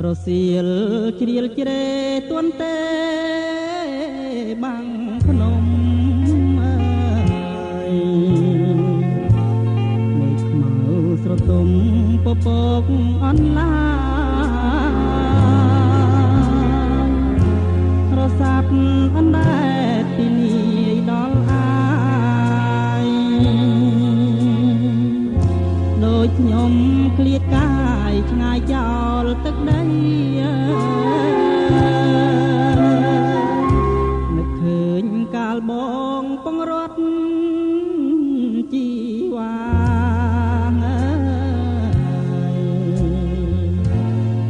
រសៀលជ្រៀលជ្រេទួនទេបាំងភ្នំអើយមេឃខ្មៅស្រទុំពពកអនឡារសាត់អណ្ដែតពីនេះដល់អាយដូចខ្ញុំឃ្លាតកាយឆ្ងាយចោលទឹកដីនឹកឃើញកាលបងពងរត់ជីវ៉ា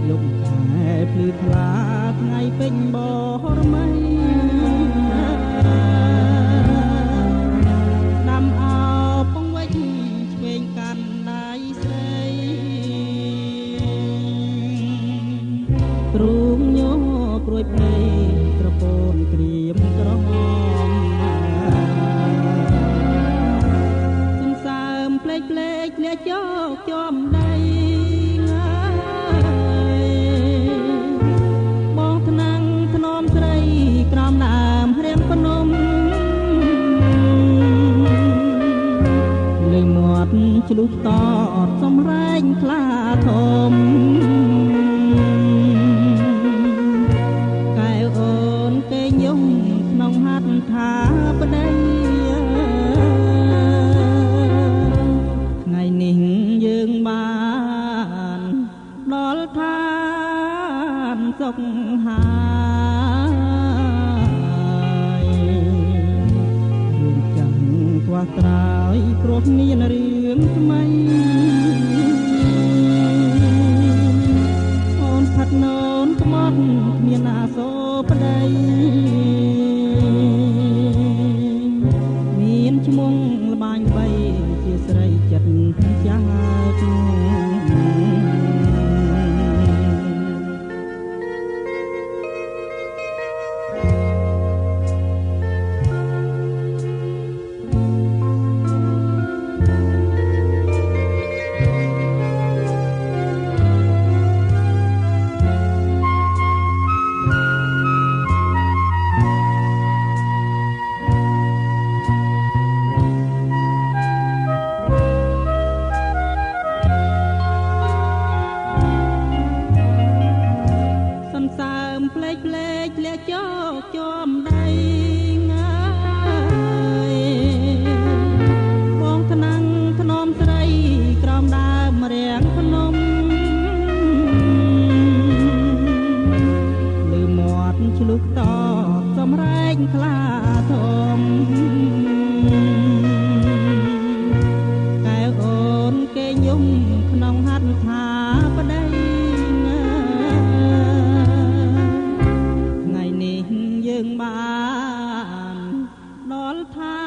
លុបតែភ្លឺថ្លាថ្ងៃពេញបរមីដាំអោពងវិចឆ្វេងកាន់ដៃស្រីទ្រូងញោព្រួយភ្នែកក្រពូនក្រៀមក្រហមសន្សើមផ្លេកផ្លេកលាចោកចំដីបងថ្នាំងធ្នមស្រីក្រោមដើមរៀងភ្នំលើមាត់ឆ្លុះតតសំរែងខ្លាធំកែវអូនគេញងក្នុងហាត់ថាប្តីថ្ងៃនេះយើងបានដល់ឋានសុខហើយរឿងចាំងខ្វះត្រើយព្រោះមានរឿងថ្មីអូនផាត់ណូនខ្មត់គ្មានអាសូរប្តីមានឈ្មោះល្បាញបីជាស្រីចិត្តចាស់ជួផ្លេកផ្លេកលាចោកចំដីងាយបងថ្នាំងធ្នមស្រីក្រោមដើមរៀងភ្នំលើមាត់ឆ្លុះតបសំរែងខ្លាធំកែវអូនគេញងក្នុងហាត់ថាប្តីយើងបានដល់ឋា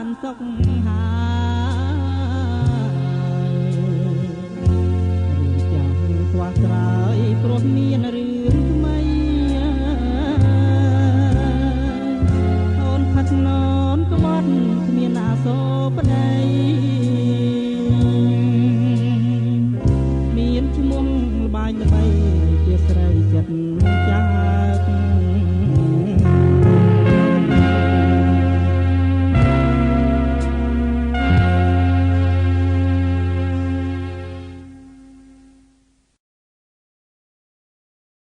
នសុខហើយរឿងចាំខ្វះត្រើយព្រោះមានរឿងថ្មីអូនផាត់ណូនក្បត់គ្មានអាសូរប្តីមានឈ្មោះល្បាញល្បីជាស្រីចិត្តចាស់